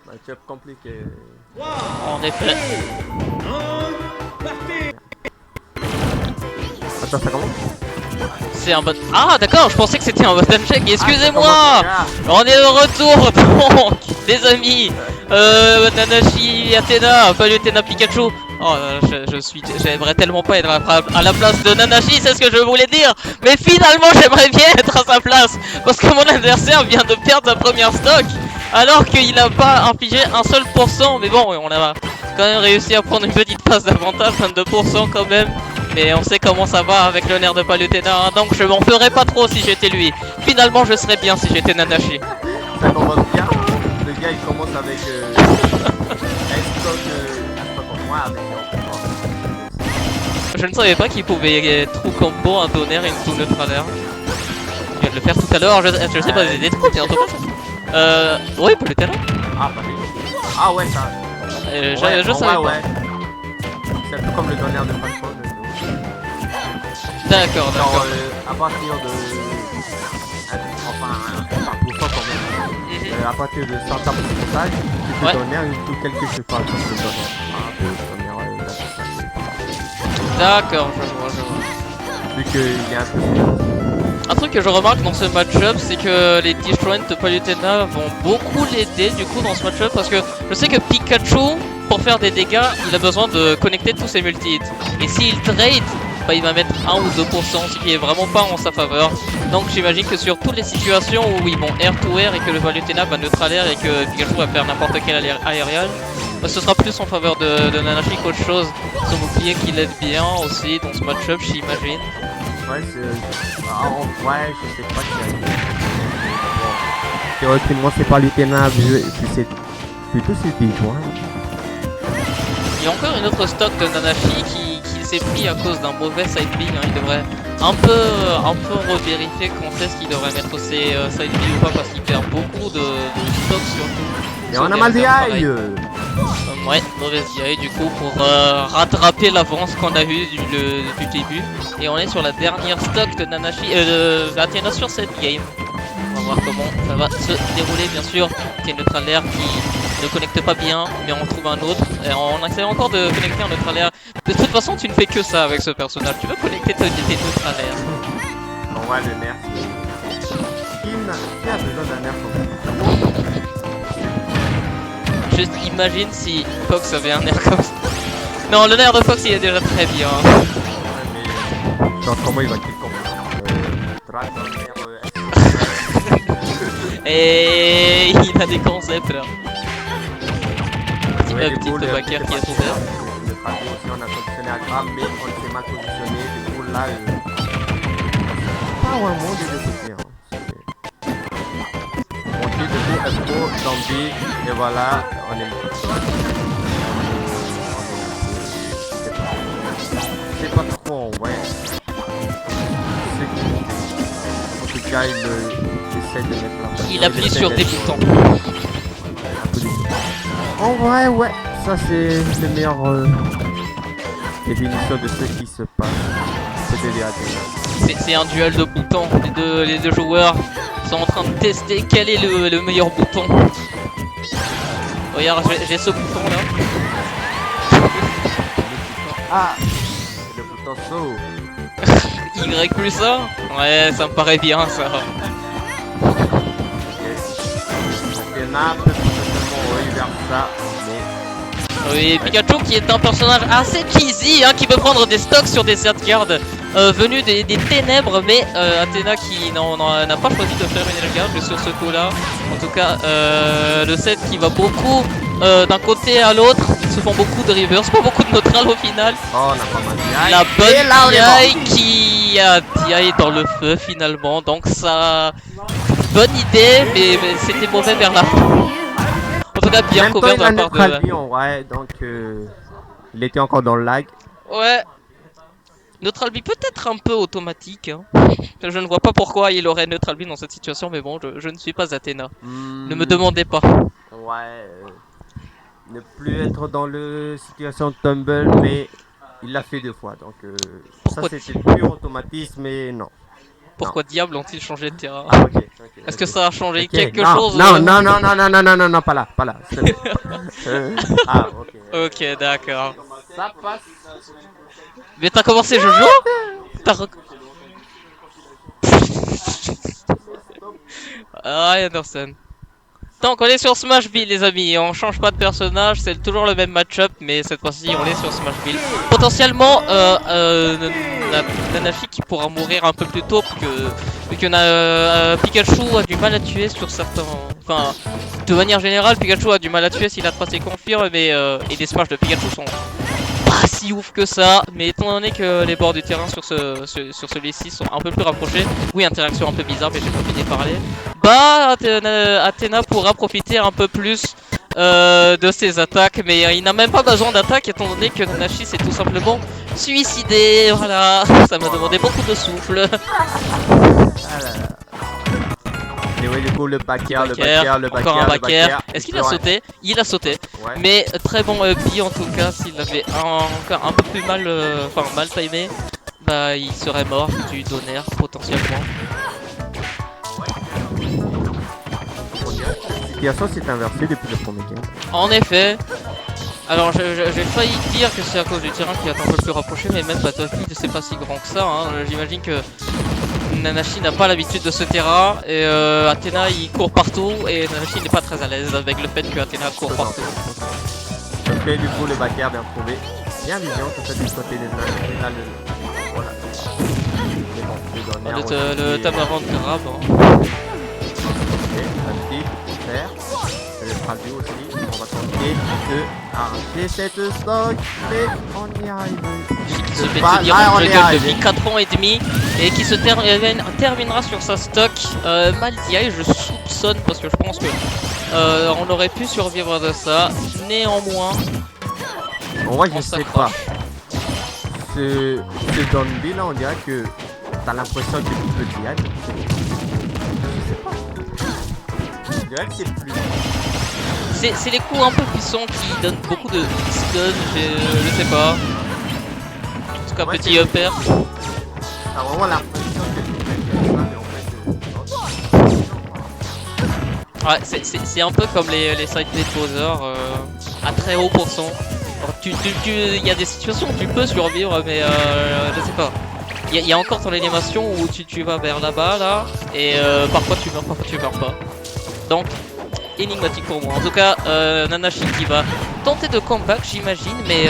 Match-up compliqué. En effet. Attends, ça commence? C'est un bot. Ah d'accord, je pensais que c'était un button check. Excusez-moi. Ah, On est de retour donc, les amis. Nanashi, Athena, pas Athena Pikachu. Oh, j'aimerais tellement pas être à la place de Nanashi, c'est ce que je voulais dire. Mais finalement, j'aimerais bien être à sa place parce que mon adversaire vient de perdre sa première stock, alors qu'il n'a pas infligé un seul pourcent. Mais bon, on a quand même réussi à prendre une petite passe d'avantage, 22% quand même. Mais on sait comment ça va avec le nerf de Palutena, hein, donc je m'en ferais pas trop si j'étais lui. Finalement, je serais bien si j'étais Nanashi. Ça commence bien. Le gars il commence avec un stock en noir avec Je ne savais pas qu'il pouvait trou combo un tonnerre et une trou neutralaire. Il vient de le faire tout à l'heure, je sais pas des trous, mais en tout cas. Oui, Palutena. Ah, bah oui. Ah, ouais, ça. Je savais pas. Ouais. C'est un peu comme le tonnerre de Falcon. D'accord, d'accord. À partir de. Enfin, pour ça quand même. À partir de 100 tables de pourcentage, tu peux donner quelque chose par exemple le tonnerre. D'accord, je vois. Vu qu'il y a un peu. Un truc que je remarque dans ce match-up, c'est que les Destroyers de Palutena vont beaucoup l'aider du coup dans ce match-up, parce que je sais que Pikachu, pour faire des dégâts, il a besoin de connecter tous ses multi-hits. Et s'il trade, bah, il va mettre 1 ou 2%, ce qui est vraiment pas en sa faveur. Donc j'imagine que sur toutes les situations où ils vont air to air et que le Palutena va neutralaire et que Pikachu va faire n'importe quel aérien, bah, ce sera plus en faveur de Nanashi qu'autre chose. Son bouclier qui l'aide bien aussi dans ce match-up, j'imagine. Ouais, ouais, je sais pas si bon. Théoriquement, c'est pas Palutena, c'est plutôt c'est Pigeon. Il y a encore une autre stock de Nanashi qui s'est pris à cause d'un mauvais side B. Hein. Il devrait un peu revérifier quand est-ce qu'il devrait mettre ses side B ou pas, parce qu'il perd beaucoup de stock surtout. Et on a mal des aïe. Ouais, mauvaise DI du coup pour rattraper l'avance qu'on a eu du début. Et on est sur la dernière stock de Nanashi, Athena sur cette game. On va voir comment ça va se dérouler, bien sûr. C'est une neutralaire qui ne connecte pas bien, mais on trouve un autre. Et on essaie encore de connecter un neutralaire. De toute façon, tu ne fais que ça avec ce personnage. Tu veux connecter tes neutralaires. On voit le nerf. Qui a besoin d'un nerf comme ça? Juste imagine si Fox avait un nerf comme ça. Non, le nerf de Fox il est déjà très bien. Ouais, mais genre comment il va kill comme Et il a des concepts là. Petite backer qui est ouvert. Le trafic aussi on a positionné à grave, mais on s'est mal positionné. Du coup là, pas vraiment des deux côtés. On tire de coup Expo, Zombie, et voilà, on est. C'est pas trop en vrai. En tout cas, il essaie de mettre la pression. Il appuie sur des boutons. En vrai, ouais, ça c'est la meilleure définition de ce qui se passe. C'est un duel de boutons. Les deux joueurs sont en train de tester quel est le meilleur bouton. Regarde, j'ai ce bouton là. Ah, le bouton saut. Y plus A. Ouais, ça me paraît bien ça. Athena peut potentiellement vers ça, mais... Oui, Pikachu qui est un personnage assez cheesy, hein, qui peut prendre des stocks sur des cards venus des ténèbres, mais Athena qui n'a pas choisi de faire une garde sur ce coup là. En tout cas, le set qui va beaucoup d'un côté à l'autre, ils se font beaucoup de reverse, pas beaucoup de neutral au final. Oh, on a pas mal de la bonne DI qui a DI dans le feu finalement, donc ça... Bonne idée, mais c'était mauvais vers la fin. En tout cas, bien couvert de la part de... Ouais, donc il était encore dans le lag. Ouais. Neutral B peut être un peu automatique. Hein. Je ne vois pas pourquoi il aurait Neutral B dans cette situation, mais bon, je ne suis pas Athena. Ne me demandez pas. Ouais. Ne plus être dans le situation de tumble, mais il l'a fait 2 fois. Donc ça c'était pur automatisme, mais non. Pourquoi diable ont-ils changé de terrain? Ah, ok. Est-ce que ça a changé Ok, quelque non, chose? non, non, non, non, non, non, non, non, non, pas là, pas là. s'il te plaît. Ah, ok. Ok, d'accord. Ça passe. Mais t'as commencé Jojo? T'as rec... Ah, Anderson. Donc on est sur Smashville les amis, on change pas de personnage, c'est toujours le même match-up, mais cette fois-ci on est sur Smashville. Potentiellement, Nanashi qui pourra mourir un peu plus tôt, vu que Pikachu a du mal à tuer sur certains... Enfin, de manière générale, Pikachu a du mal à tuer s'il a pas ses confirmes, mais et les smash de Pikachu sont pas si ouf que ça, mais étant donné que les bords du terrain sur celui-ci sont un peu plus rapprochés, oui, interaction un peu bizarre, mais j'ai pas fini de parler, bah Athéna pourra profiter un peu plus de ses attaques, mais il n'a même pas besoin d'attaque étant donné que Nanashi s'est tout simplement suicidé, voilà, ça m'a demandé beaucoup de souffle. Ah là là. Et ouais, du coup, le backer, encore un backer. Est-ce qu'il a sauté? Il a sauté. Ouais. Mais très bon bi en tout cas, s'il avait encore un peu plus mal, enfin mal timé, bah il serait mort du donner potentiellement. La situation s'est inversée depuis le premier game. En effet. Alors j'ai failli dire que c'est à cause du terrain qui est un peu plus rapproché, mais même Battlefield c'est pas si grand que ça. Hein. J'imagine que Nanashi n'a pas l'habitude de ce terrain et Athéna il court partout et Nanashi n'est pas très à l'aise avec le fait que Athéna court partout. Ok, du coup, le backer bien trouvé. Bien vision, tout ça du côté des nains. Là, voilà. Mais bon, Le Tamaran de grab. Hein. Ok, un petit, faire. Le traduit aussi. On va tenter de arracher cette stock. Mais on y arrive. Qui se fait tenir en jungle depuis 4 ans et demi et qui se terminera sur sa stock Maldiaï, je soupçonne parce que je pense que on aurait pu survivre de ça. Néanmoins, en vrai, je sais pas. Ce zombie là, on dirait que t'as l'impression que tu peux diag. Je sais pas. Je dirais que c'est plus. c'est les coups un peu puissants qui donnent beaucoup de stun, je sais pas. En tout cas, Ouais, petit upper. T'as vraiment l'impression que tu peux diag, mais en fait. Ouais, c'est un peu comme les side play Bowser à très haut pourcent. Il y a des situations où tu peux survivre, mais je sais pas. Il y a encore ton animation où tu vas vers là-bas, là, et parfois tu meurs, parfois tu meurs pas. Donc, énigmatique pour moi. En tout cas, Nanashi qui va tenter de comeback, j'imagine, mais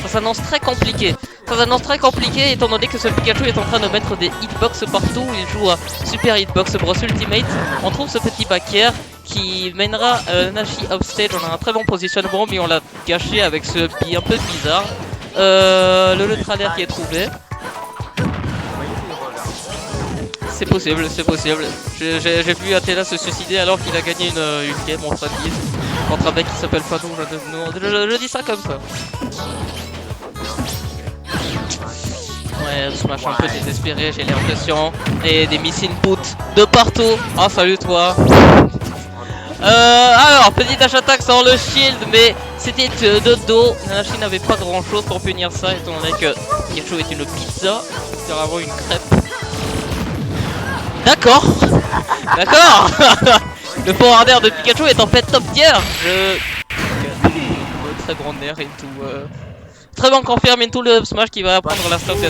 ça s'annonce très compliqué. Ça s'annonce très compliqué étant donné que ce Pikachu est en train de mettre des hitbox partout. Il joue à Super Hitbox Bros Ultimate. On trouve ce petit backer qui mènera Nanashi offstage. On a un très bon positionnement, mais on l'a gâché avec ce bi un peu bizarre. Le neutralaire qui est trouvé. C'est possible, c'est possible. J'ai vu Athéna se suicider alors qu'il a gagné une game en stratégie contre un mec qui s'appelle Fano. Je dis ça comme ça. Ouais, Smash un peu désespéré, j'ai l'impression. Et des miss input de partout. Ah, salut toi. Alors, petit dash attack sans le shield, mais c'était de dos. Nanashi n'avait pas grand chose pour punir ça, étant donné que Pikachu est une pizza, c'est vraiment une crêpe. D'accord. D'accord. Le forwarder de Pikachu est en fait top tier. Très grand nerf et tout. Très bon confirme into le Smash qui va prendre la stock de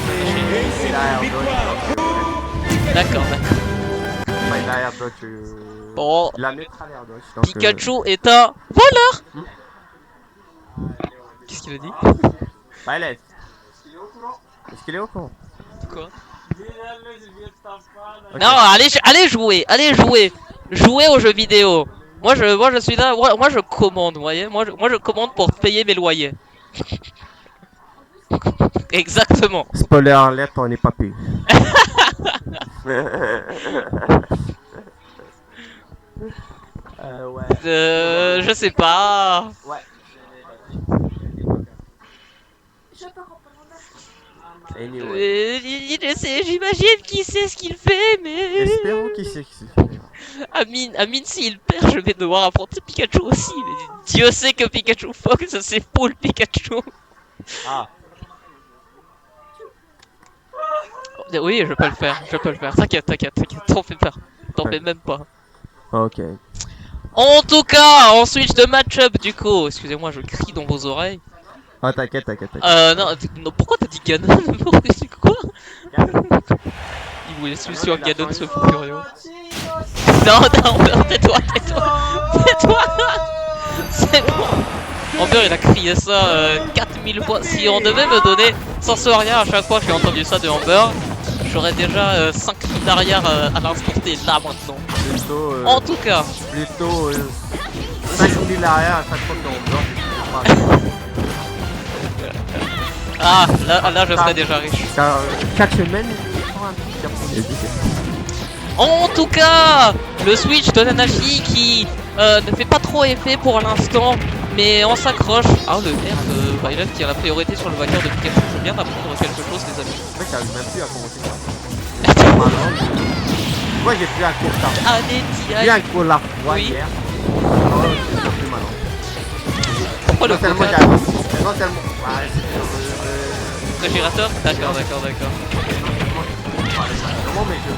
D'accord, d'accord. Bon, Pikachu est un voleur. Qu'est-ce qu'il a dit? Violet. Est-ce qu'il est au courant? Quoi? Okay. Non, allez jouer. Jouer aux jeux vidéo. Moi je suis là, moi je commande, vous voyez. Moi je commande pour payer mes loyers. Exactement. Spoiler alert, on n'est pas payé. Ouais. Je sais pas. Ouais. Anyway. Je sais, j'imagine qu'il sait ce qu'il fait, mais... Espérons qu'il sait ce qu'il fait. Amine, s'il perd, je vais devoir affronter Pikachu aussi. Mais Dieu sait que Pikachu Fox, c'est full Pikachu. Ah. Oui, je peux le faire, je peux le faire. T'inquiète, t'inquiète, t'inquiète, t'en fais pas. T'en Ouais. fais même pas. Ok. En tout cas, on switch de match-up du coup. Excusez-moi, je crie dans vos oreilles. Ah, t'inquiète, t'inquiète, t'inquiète. Non, non, pourquoi t'as dit Ganon? Quoi? Il voulait suivre sur Ganon, ce fou furieux. Non, non, tais-toi, tais-toi, tais-toi. C'est bon. Amber, il a crié ça 4000 fois. Si on devait me donner Sensoria à chaque fois que j'ai entendu ça de Amber, j'aurais déjà 5 cris d'arrière à l'instant T, là maintenant. Plutôt, En tout cas, plutôt 5000 arrière à chaque fois qu'on dort. là je serais déjà riche. 4 semaines, il prend un petit garçon. En tout cas, le switch de Nanashi qui ne fait pas trop effet pour l'instant, mais on s'accroche. Ah le merde, Violet qui a la priorité sur le vainqueur de Pikachu. Je viens d'apprendre quelque chose, les amis. En fait, j'arrive même plus à commencer ça. Moi, j'ai pris un cours tard. Allez, J'ai pris un cours la fois Oui. hier. Non, c'est plus malin. Pourquoi le Non seulement coca j'arrive. Non seulement. Ouais, c'est réfrigérateur? D'accord, d'accord, d'accord. non, mais je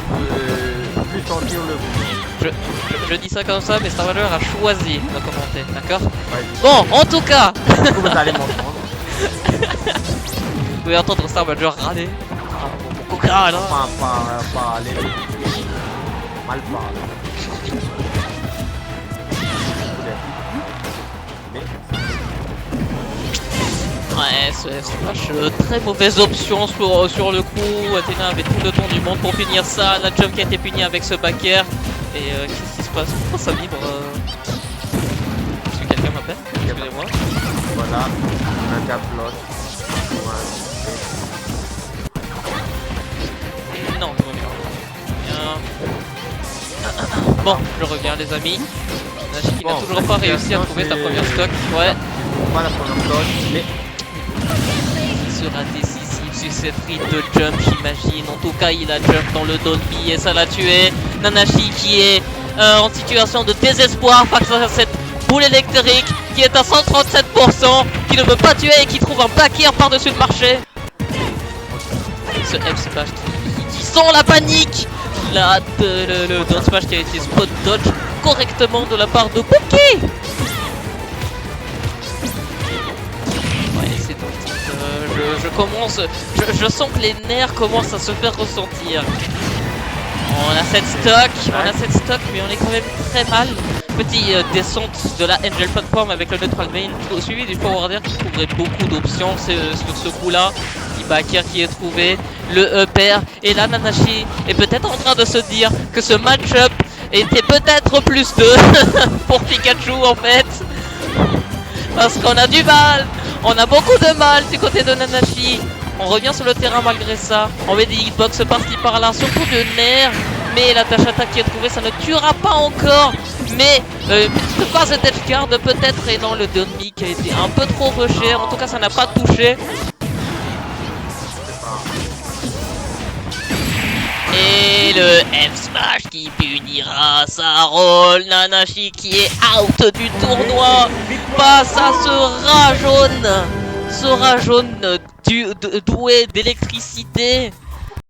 peux plus sentir le goût. Je dis ça comme ça, mais Star Wars a choisi de commenter, d'accord? Ouais. Bon, en tout cas, Du coup, vous allez m'entendre. vous pouvez entendre Star Wars râler. Ah, mon coca là. Pas aller. Mal parler. Mais. Ouais, c'est Smash, très mauvaise option sur le coup. Athéna avait tout le temps du monde pour punir ça. La jump qui a été punie avec ce backer. Et qu'est-ce qui se passe? Pourquoi ça vibre Est-ce que quelqu'un m'appelle? Excusez-moi. Voilà, un cap lock. Non, tout va bien. Bon, je reviens les amis. Nashi qui n'a Bon, toujours pas réussi à trouver sa première stock. Ouais. Pas la première stock, mais Il sera décisif sur cette frite de jump, j'imagine. En tout cas, il a jump dans le Dolby et ça l'a tué. Nanashi qui est en situation de désespoir face à cette boule électrique qui est à 137%, qui ne veut pas tuer et qui trouve un back air par-dessus le marché. Ce F smash qui sent la panique. Là, le down smash qui a été spot dodge correctement de la part de Pookie. Ouais, c'est tactique. Je commence. Je sens que les nerfs commencent à se faire ressentir. On a cette stock, mais on est quand même très mal. Petit descente de la Angel Platform avec le neutral main, suivi du forwarder qui trouverait beaucoup d'options sur ce coup-là. Petit backer qui est trouvé, le pair, et là Nanashi est peut-être en train de se dire que ce match-up était peut-être plus 2 pour Pikachu en fait. Parce qu'on a du mal, on a beaucoup de mal du côté de Nanashi. On revient sur le terrain malgré ça. On met des hitbox par-ci par-là, surtout de nerfs. Mais la tâche attaque qui est trouvée, ça ne tuera pas encore. Mais une petite phase d'edge guard peut-être est dans le Donmi qui a été un peu trop rushé. En tout cas, ça n'a pas touché. Et le F-Smash qui punira sa rôle. Nanashi qui est out du tournoi face à ce rat jaune doué d'électricité.